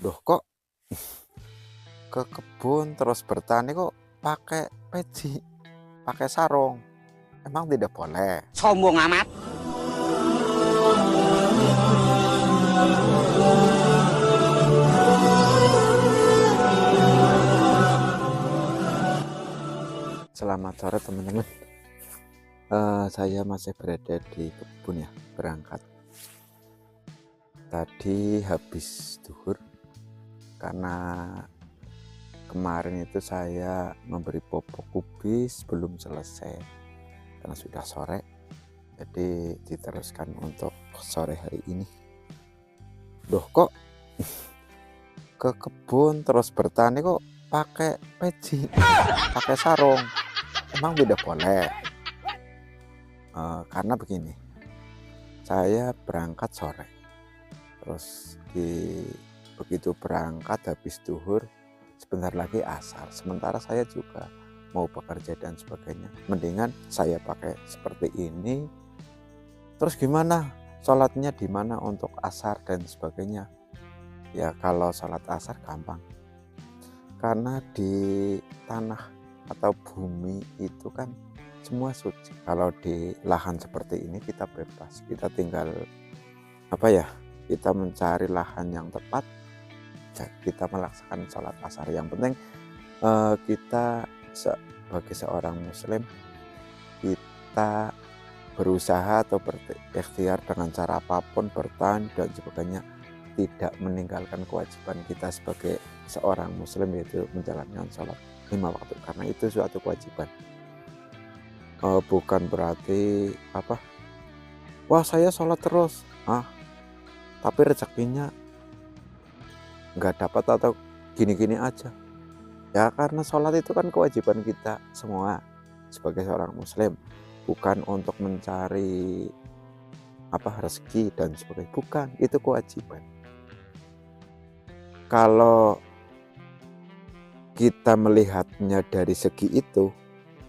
Loh kok ke kebun terus bertani kok pakai peci, pakai sarung? Emang tidak boleh? Sombong amat. Selamat sore teman-teman. Saya masih berada di kebun ya, berangkat. Tadi habis duhur karena kemarin itu saya memberi popok kubis belum selesai karena sudah sore. Jadi diteruskan untuk sore hari ini. Loh kok ke kebun terus bertani kok pakai peci, pakai sarung? Emang tidak boleh? Karena begini, saya berangkat sore, terus begitu berangkat habis duhur, sebentar lagi asar. Sementara saya juga mau bekerja dan sebagainya. Mendingan saya pakai seperti ini. Terus gimana? Sholatnya di mana untuk asar dan sebagainya? Ya kalau sholat asar gampang, karena di tanah atau bumi itu kan semua suci. Kalau di lahan seperti ini kita bebas, kita tinggal kita mencari lahan yang tepat, kita melaksanakan sholat asar. Yang penting kita sebagai seorang muslim, kita berusaha atau berikhtiar dengan cara apapun, bertahan dan sebagainya, tidak meninggalkan kewajiban kita sebagai seorang muslim, yaitu menjalankan sholat 5 waktu, karena itu suatu kewajiban. Bukan berarti wah saya sholat terus tapi rezekinya nggak dapat atau gini-gini aja. Ya karena sholat itu kan kewajiban kita semua sebagai seorang muslim, bukan untuk mencari rezeki dan sebagainya, bukan, itu kewajiban. Kalau kita melihatnya dari segi itu,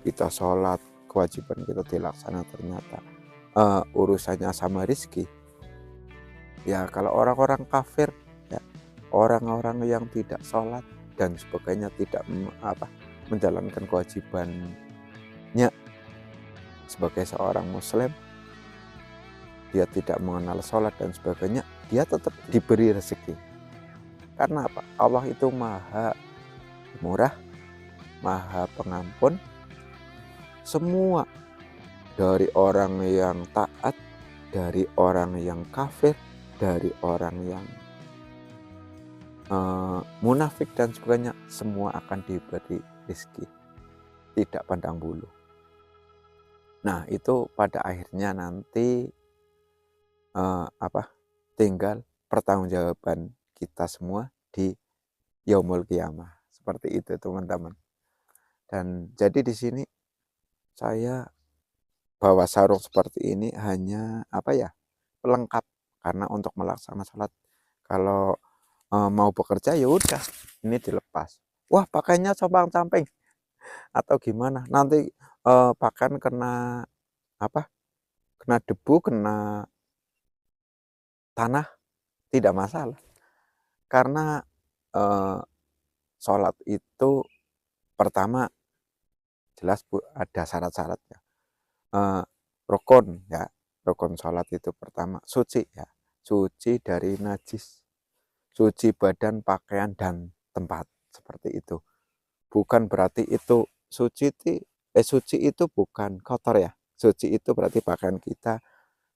kita sholat, kewajiban kita dilaksanakan, ternyata urusannya sama rezeki. Ya kalau orang-orang kafir, ya orang-orang yang tidak sholat dan sebagainya, tidak menjalankan kewajibannya sebagai seorang muslim, dia tidak mengenal sholat dan sebagainya, dia tetap diberi rezeki. Karena apa? Allah itu maha murah, maha pengampun. Semua, dari orang yang taat, dari orang yang kafir, dari orang yang munafik dan sebagainya, semua akan diberi rezeki, tidak pandang bulu. Nah itu pada akhirnya nanti tinggal pertanggungjawaban kita semua di yaumul qiyamah. Seperti itu teman-teman. Dan jadi di sini saya bawa sarung seperti ini hanya pelengkap, karena untuk melaksanakan sholat. Kalau mau bekerja ya udah, ini dilepas. Wah pakainya compang-camping atau gimana? Nanti pakaian kena kena debu, kena tanah, tidak masalah. Karena sholat itu pertama jelas ada syarat-syaratnya. Rukun ya, rukun sholat itu pertama suci ya, suci dari najis, suci badan, pakaian dan tempat, seperti itu. Bukan berarti itu suci itu bukan kotor ya. Suci itu berarti pakaian kita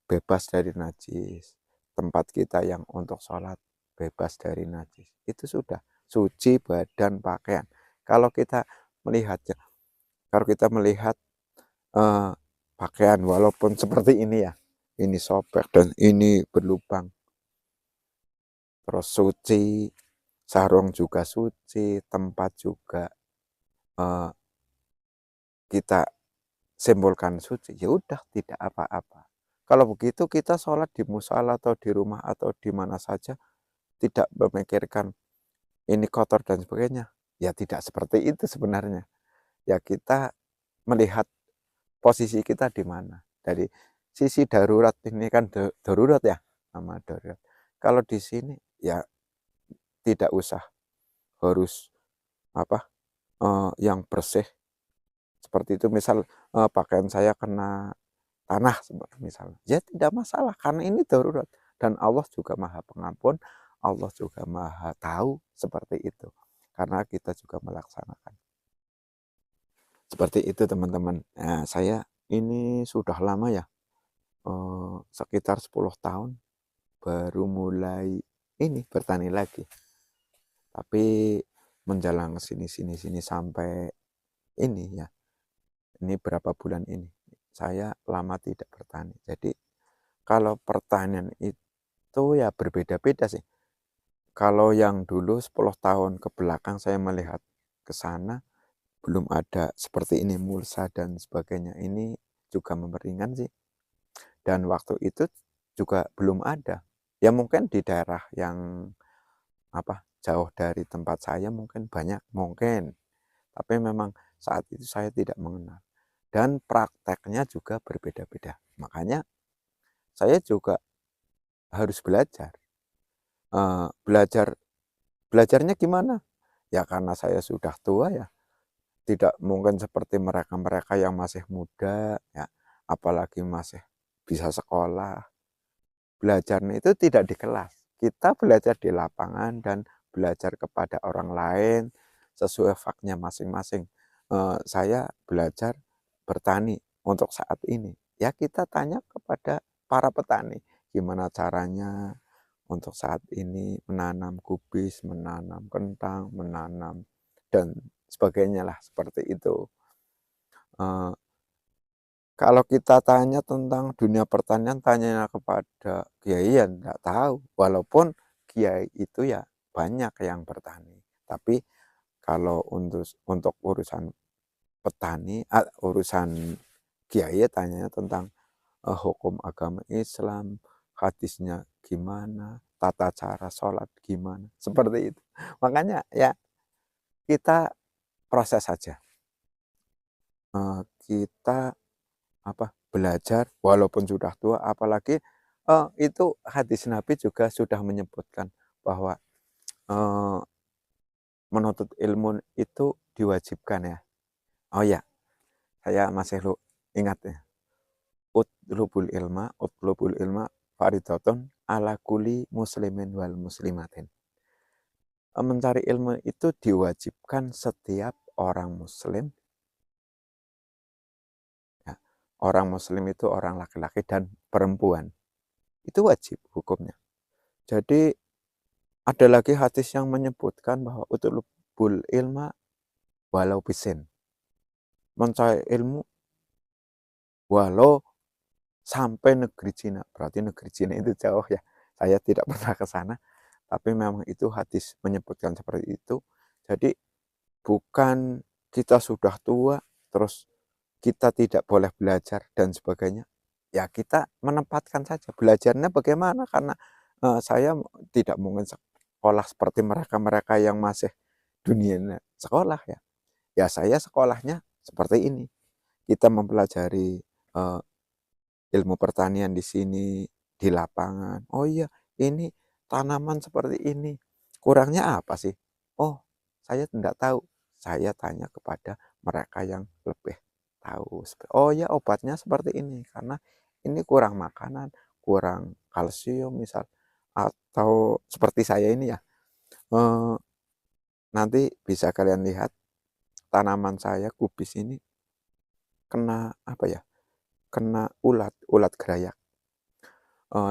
bebas dari najis, tempat kita yang untuk sholat bebas dari najis, itu sudah suci badan, pakaian. Kalau kita melihat pakaian walaupun seperti ini ya, ini sobek dan ini berlubang, terus suci, sarung juga suci, tempat juga kita simbolkan suci, ya udah tidak apa-apa. Kalau begitu kita sholat di musala atau di rumah atau di mana saja, tidak memikirkan ini kotor dan sebagainya, ya tidak seperti itu sebenarnya. Ya kita melihat posisi kita di mana. Dari sisi darurat, ini kan darurat ya, nama darurat. Kalau di sini ya tidak usah harus yang bersih seperti itu. Misal pakaian saya kena tanah misalnya, ya tidak masalah karena ini darurat, dan Allah juga Maha Pengampun, Allah juga Maha Tahu seperti itu, karena kita juga melaksanakan seperti itu, teman-teman. Nah, saya ini sudah lama ya, sekitar 10 tahun baru mulai ini bertani lagi, tapi menjelang sini sampai ini ya, ini berapa bulan ini saya lama tidak bertani. Jadi kalau pertanian itu ya berbeda-beda sih. Kalau yang dulu 10 tahun ke belakang saya melihat ke sana, belum ada seperti ini mulsa dan sebagainya. Ini juga memperingan sih. Dan waktu itu juga belum ada. Ya mungkin di daerah yang jauh dari tempat saya mungkin banyak, mungkin. Tapi memang saat itu saya tidak mengenal. Dan prakteknya juga berbeda-beda. Makanya saya juga harus belajar. Belajarnya gimana? Ya karena saya sudah tua ya, tidak mungkin seperti mereka-mereka yang masih muda ya, apalagi masih bisa sekolah. Belajarnya itu tidak di kelas. Kita belajar di lapangan dan belajar kepada orang lain sesuai faknya masing-masing. Saya belajar bertani untuk saat ini. Ya kita tanya kepada para petani, gimana caranya untuk saat ini menanam kubis, menanam kentang, menanam dan sebagainya lah, seperti itu. Kalau kita tanya tentang dunia pertanian, tanya kepada kiai ya enggak tahu. Walaupun kiai itu ya banyak yang bertani. Tapi kalau untuk urusan petani, urusan kiai ya tanya tentang hukum agama Islam, hadisnya gimana, tata cara sholat gimana, seperti itu. Makanya ya kita proses saja. Kita belajar walaupun sudah tua, apalagi itu hadis Nabi juga sudah menyebutkan bahwa menuntut ilmu itu diwajibkan ya. Oh ya, saya masih ingat ya. Utlubul ilma faridatun ala kulli muslimin wal muslimatin. Mencari ilmu itu diwajibkan setiap orang muslim. Ya, orang muslim itu orang laki-laki dan perempuan. Itu wajib hukumnya. Jadi ada lagi hadis yang menyebutkan bahwa utlubul ilma walau bisin. Mencari ilmu walau sampai negeri Cina. Berarti negeri Cina itu jauh ya. Saya tidak pernah ke sana, tapi memang itu hadis menyebutkan seperti itu. Jadi bukan kita sudah tua terus kita tidak boleh belajar dan sebagainya. Ya kita menempatkan saja belajarnya bagaimana, karena saya tidak mungkin sekolah seperti mereka-mereka yang masih dunia sekolah ya. Ya saya sekolahnya seperti ini. Kita mempelajari ilmu pertanian di sini, di lapangan. Oh iya, ini tanaman seperti ini. Kurangnya apa sih? Oh, saya tidak tahu. Saya tanya kepada mereka yang lebih tahu. Oh ya, obatnya seperti ini karena ini kurang makanan, kurang kalsium misal, atau seperti saya ini ya. Nanti bisa kalian lihat tanaman saya kubis ini kena kena ulat gerayak.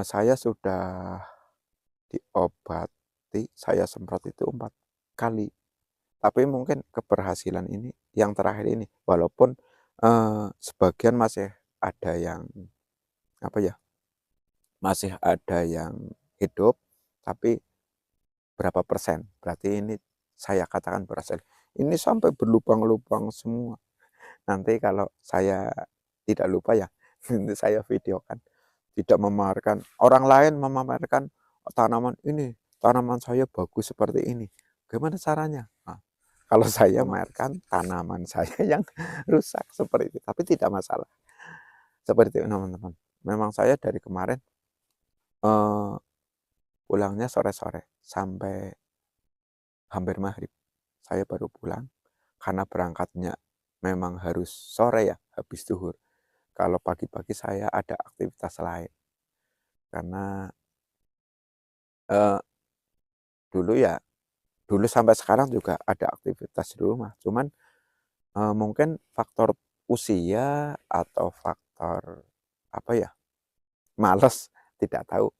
Saya sudah diobati, saya semprot itu 4 kali. Tapi mungkin keberhasilan ini yang terakhir ini, walaupun sebagian masih ada yang masih ada yang hidup, tapi berapa persen? Berarti ini saya katakan berhasil. Ini sampai berlubang-lubang semua. Nanti kalau saya tidak lupa ya, nanti saya videokan. Tidak memamerkan, orang lain memamerkan tanaman saya bagus seperti ini. Gimana caranya? Nah, kalau saya memamerkan tanaman saya yang rusak seperti itu, tapi tidak masalah. Seperti itu teman-teman. Memang saya dari kemarin pulangnya sore-sore sampai hampir maghrib. Saya baru pulang karena berangkatnya memang harus sore ya, habis zuhur. Kalau pagi-pagi saya ada aktivitas lain. Karena eh, dulu ya, dulu sampai sekarang juga ada aktivitas di rumah. Cuman mungkin faktor usia atau faktor apa ya, males, tidak tahu.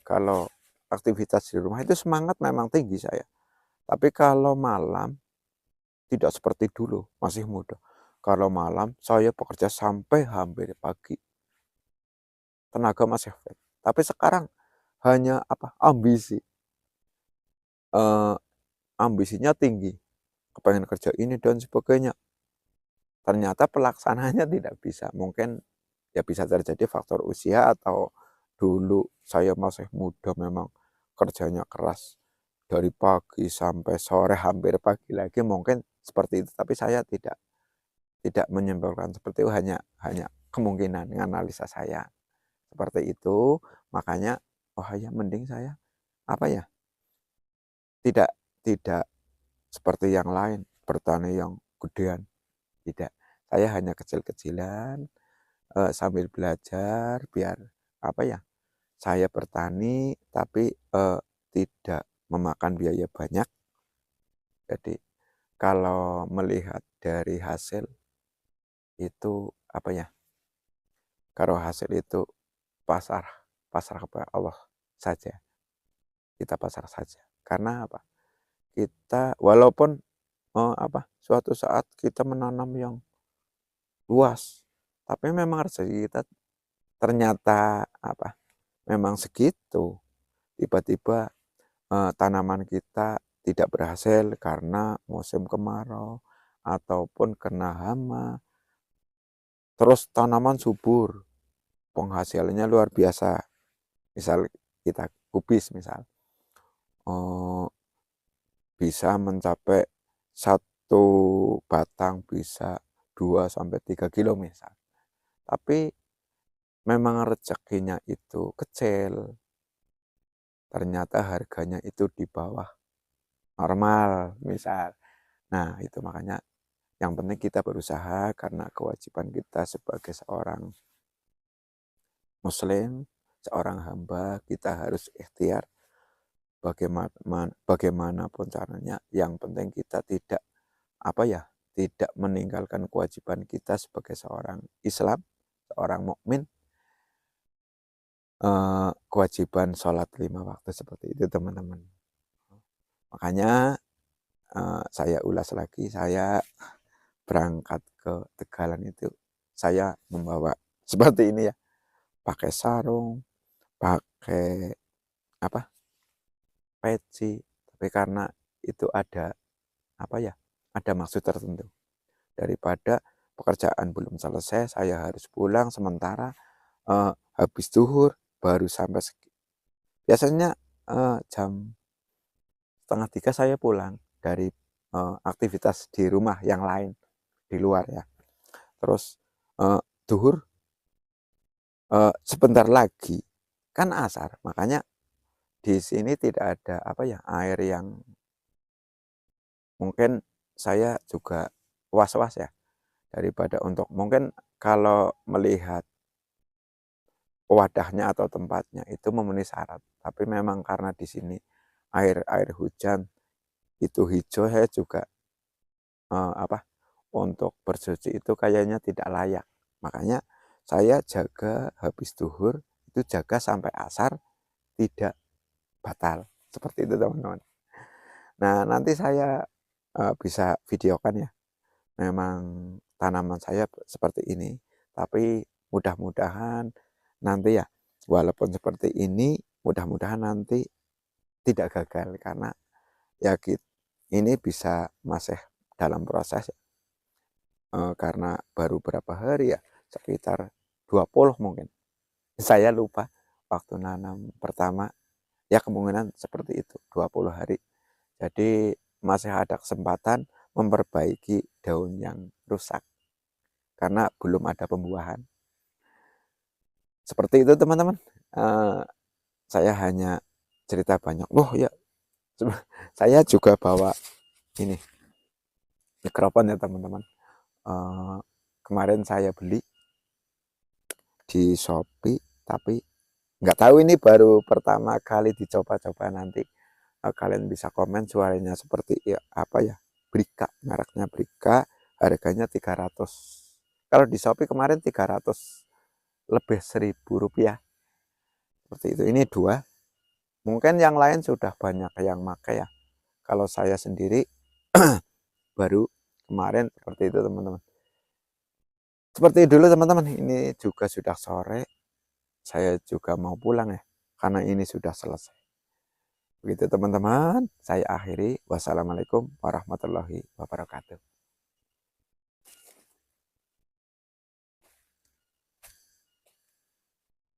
Kalau aktivitas di rumah itu semangat memang tinggi saya. Tapi kalau malam tidak seperti dulu, masih muda. Kalau malam saya bekerja sampai hampir pagi, tenaga masih fit. Tapi sekarang hanya apa, eh, ambisinya tinggi, kepengen kerja ini dan sebagainya. Ternyata pelaksananya tidak bisa. Mungkin ya bisa terjadi faktor usia atau dulu saya masih muda memang kerjanya keras dari pagi sampai sore, hampir pagi lagi, mungkin seperti itu. Tapi saya tidak menyimpulkan seperti itu, hanya hanya kemungkinan analisa saya seperti itu. Makanya oh ya mending saya apa ya, tidak tidak seperti yang lain bertani yang gedean, tidak. Saya hanya kecil-kecilan, sambil belajar biar apa ya, saya bertani tapi tidak memakan biaya banyak. Jadi kalau melihat dari hasil itu apa ya, kalau hasil itu pasar pasar kepada Allah saja, kita pasar saja. Karena apa, kita walaupun suatu saat kita menanam yang luas, tapi memang rezeki kita ternyata apa, memang segitu. Tiba-tiba tanaman kita tidak berhasil karena musim kemarau ataupun kena hama, terus tanaman subur, penghasilannya luar biasa. Misal kita kubis misal, bisa mencapai satu batang bisa 2 sampai 3 kilo misal. Tapi memang rezekinya itu kecil, ternyata harganya itu di bawah normal misal. Nah itu makanya yang penting kita berusaha, karena kewajiban kita sebagai seorang muslim, seorang hamba, kita harus ikhtiar bagaimanapun caranya. Yang penting kita tidak apa ya, tidak meninggalkan kewajiban kita sebagai seorang Islam, seorang mukmin, kewajiban sholat 5 waktu seperti itu teman-teman. Makanya saya ulas lagi, saya berangkat ke Tegalan itu saya membawa seperti ini ya, pakai sarung, pakai apa, peci, tapi karena itu ada apa ya, ada maksud tertentu. Daripada pekerjaan belum selesai saya harus pulang, sementara habis zuhur baru sampai biasanya jam 2:30 saya pulang dari aktivitas di rumah yang lain di luar ya. Terus zuhur sebentar lagi kan asar, makanya di sini tidak ada apa ya, air yang mungkin saya juga was-was ya, daripada untuk mungkin kalau melihat wadahnya atau tempatnya itu memenuhi syarat, tapi memang karena di sini air hujan itu hijau, saya juga untuk bersuci itu kayaknya tidak layak. Makanya saya jaga habis zuhur itu, jaga sampai asar tidak batal. Seperti itu teman-teman. Nah nanti saya bisa videokan ya, memang tanaman saya seperti ini. Tapi mudah-mudahan nanti ya, walaupun seperti ini, mudah-mudahan nanti tidak gagal, karena ya ini bisa masih dalam proses, karena baru berapa hari ya, sekitar 20 mungkin. Saya lupa waktu nanam pertama, ya kemungkinan seperti itu, 20 hari. Jadi masih ada kesempatan memperbaiki daun yang rusak, karena belum ada pembuahan. Seperti itu teman-teman. Saya hanya cerita banyak. Loh ya, Saya juga bawa ini mikrofon ya teman-teman. Uh, Kemarin saya beli di Shopee, tapi nggak tahu, ini baru pertama kali dicoba-coba. Nanti kalian bisa komen suaranya seperti ya, apa ya, Brika, mereknya Brika, harganya 300. Kalau di Shopee kemarin 300 lebih, Rp1.000 seperti itu. Ini dua, mungkin yang lain sudah banyak yang pakai ya. Kalau saya sendiri baru kemarin seperti itu teman-teman. Seperti dulu teman-teman, ini juga sudah sore, saya juga mau pulang ya, karena ini sudah selesai. Begitu teman-teman, saya akhiri. Wassalamualaikum warahmatullahi wabarakatuh.